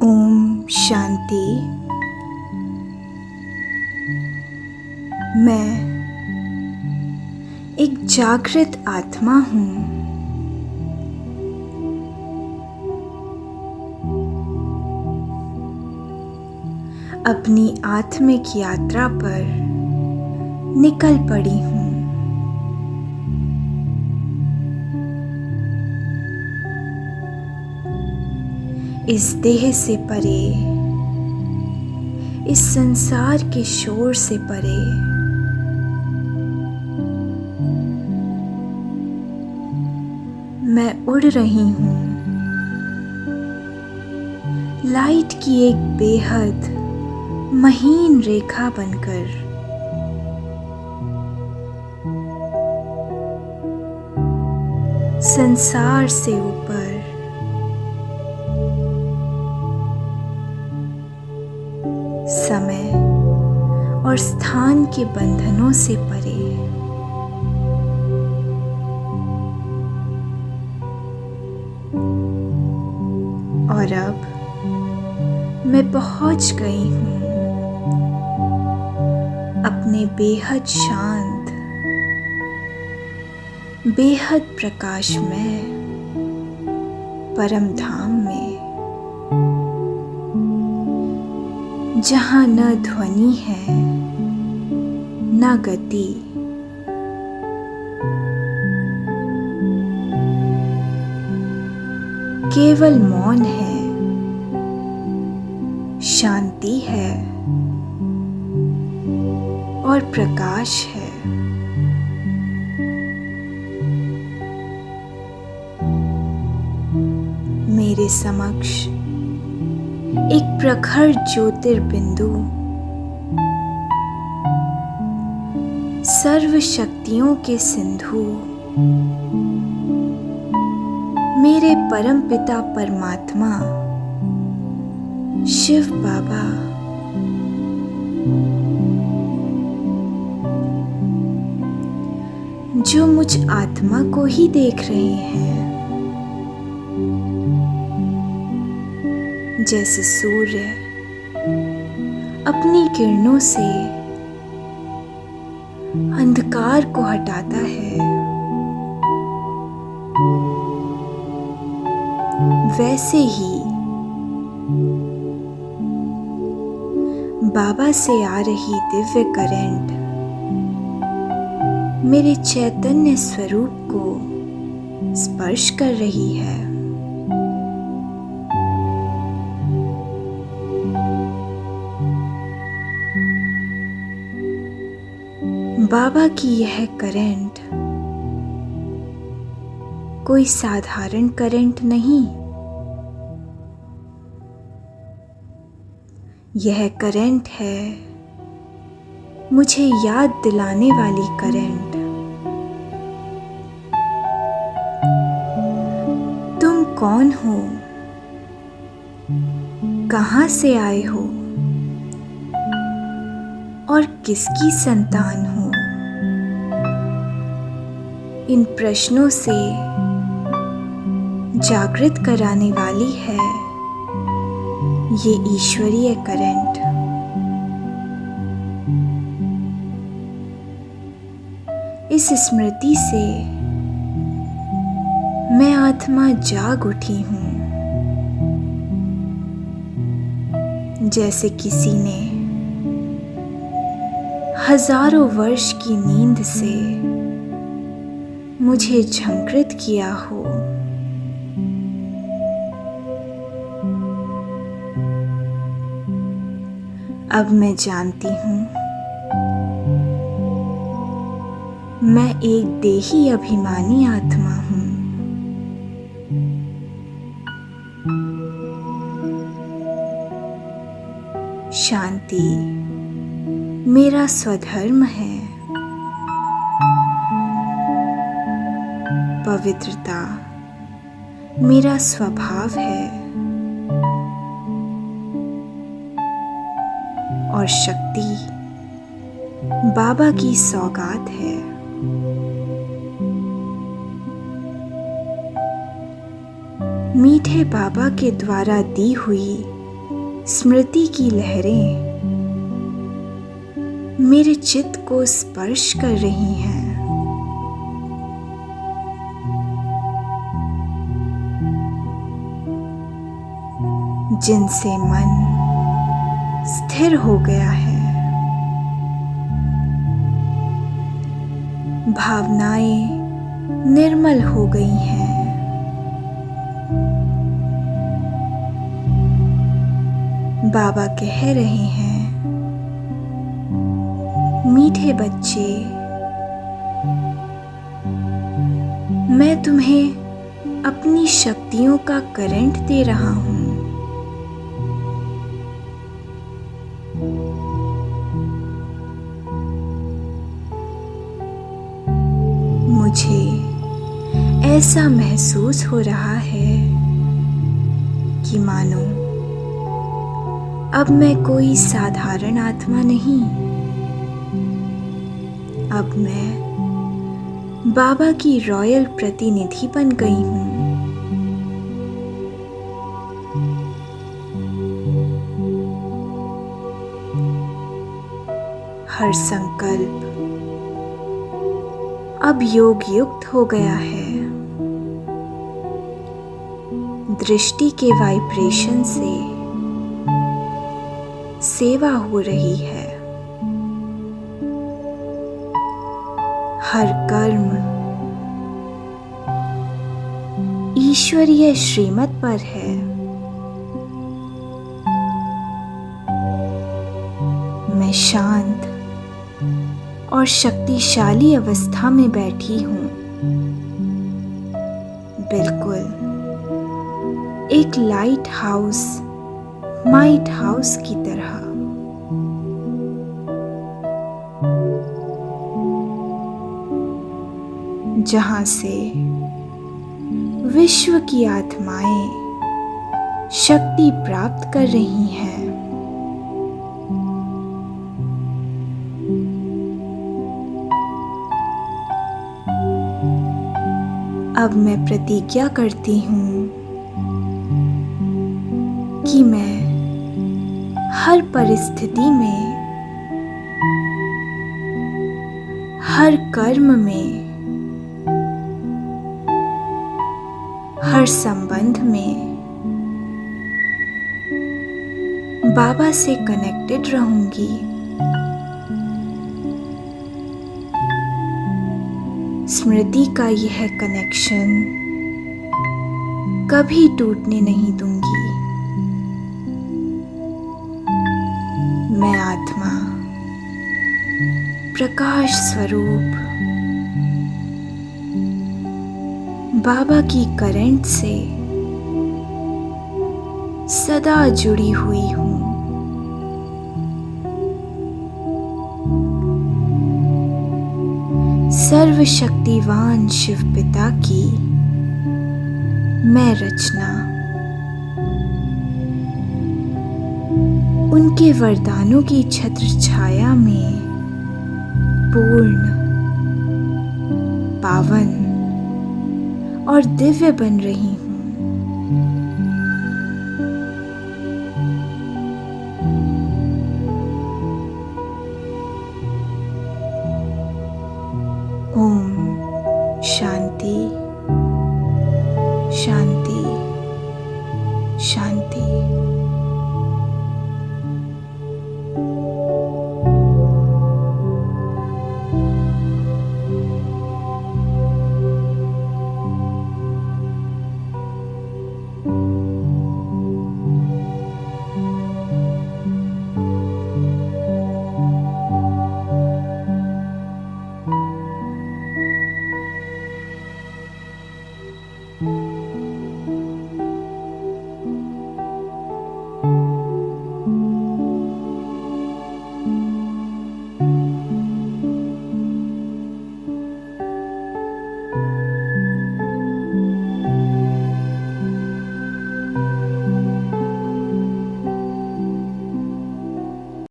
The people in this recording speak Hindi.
ओम शांति। मैं एक जागृत आत्मा हूँ। अपनी आत्मिक यात्रा पर निकल पड़ी हूँ। इस देह से परे, इस संसार के शोर से परे, मैं उड़ रही हूँ लाइट की एक बेहद महीन रेखा बनकर। संसार से ऊपर, समय और स्थान के बंधनों से परे। और अब मैं पहुंच गई हूँ अपने बेहद शांत, बेहद प्रकाशमय परम धाम में, जहाँ न ध्वनि है न गति, केवल मौन है, शांति है और प्रकाश है। मेरे समक्ष एक प्रखर ज्योतिर्बिंदु सर्व शक्तियों के सिंधु मेरे परम पिता परमात्मा शिव बाबा जो मुझ आत्मा को ही देख रहे हैं। जैसे सूर्य अपनी किरणों से अंधकार को हटाता है, वैसे ही बाबा से आ रही दिव्य करंट मेरे चैतन्य स्वरूप को स्पर्श कर रही है। बाबा की यह करंट कोई साधारण करंट नहीं, यह करंट है मुझे याद दिलाने वाली करंट। तुम कौन हो, कहाँ से आए हो और किसकी संतान हो? इन प्रश्नों से जागृत कराने वाली है ये ईश्वरीय करंट। इस स्मृति से मैं आत्मा जाग उठी हूँ, जैसे किसी ने हजारों वर्ष की नींद से मुझे झंकृत किया हो। अब मैं जानती हूँ मैं एक देही अभिमानी आत्मा हूँ। शांति मेरा स्वधर्म है, पवित्रता मेरा स्वभाव है और शक्ति बाबा की सौगात है। मीठे बाबा के द्वारा दी हुई स्मृति की लहरें मेरे चित्त को स्पर्श कर रही हैं। जिनसे मन स्थिर हो गया है, भावनाएं निर्मल हो गई हैं। बाबा कह रहे हैं, मीठे बच्चे, मैं तुम्हें अपनी शक्तियों का करंट दे रहा हूं। मुझे ऐसा महसूस हो रहा है कि मानो अब मैं कोई साधारण आत्मा नहीं, अब मैं बाबा की रॉयल प्रतिनिधि बन गई हूँ। हर संकल्प अब योग युक्त हो गया है। दृष्टि के वाइब्रेशन से सेवा हो रही है। हर कर्म ईश्वरीय श्रीमत पर है। मैं शांत और शक्तिशाली अवस्था में बैठी हूँ, बिल्कुल एक लाइट हाउस, माइट हाउस की तरह। जहां से विश्व की आत्माएं शक्ति प्राप्त कर रही हैं। अब मैं प्रतिज्ञा करती हूँ कि मैं हर परिस्थिति में, हर कर्म में, हर संबंध में बाबा से कनेक्टेड रहूंगी। स्मृति का यह कनेक्शन कभी टूटने नहीं दूंगी। मैं आत्मा, प्रकाश स्वरूप बाबा की करंट से सदा जुड़ी हुई हूँ। सर्वशक्तिवान शिव पिता की मैं रचना, उनके वरदानों की छत्र छाया में पूर्ण, पावन और दिव्य बन रही हूँ। ओम शांति शांति शांति।